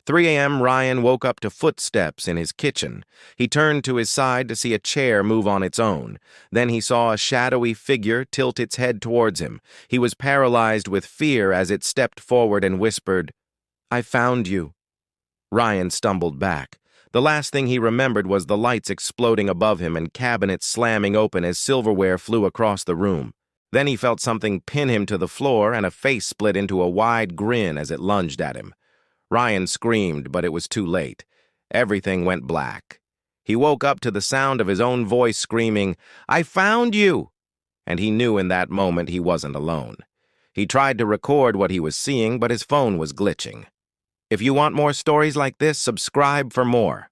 3 a.m. Ryan woke up to footsteps in his kitchen. He turned to his side to see a chair move on its own. Then he saw a shadowy figure tilt its head towards him. He was paralyzed with fear as it stepped forward and whispered, "I found you." Ryan stumbled back. The last thing he remembered was the lights exploding above him and cabinets slamming open as silverware flew across the room. Then he felt something pin him to the floor and a face split into a wide grin as it lunged at him. Ryan screamed, but it was too late. Everything went black. He woke up to the sound of his own voice screaming, "I found you!" And he knew in that moment he wasn't alone. He tried to record what he was seeing, but his phone was glitching. If you want more stories like this, subscribe for more.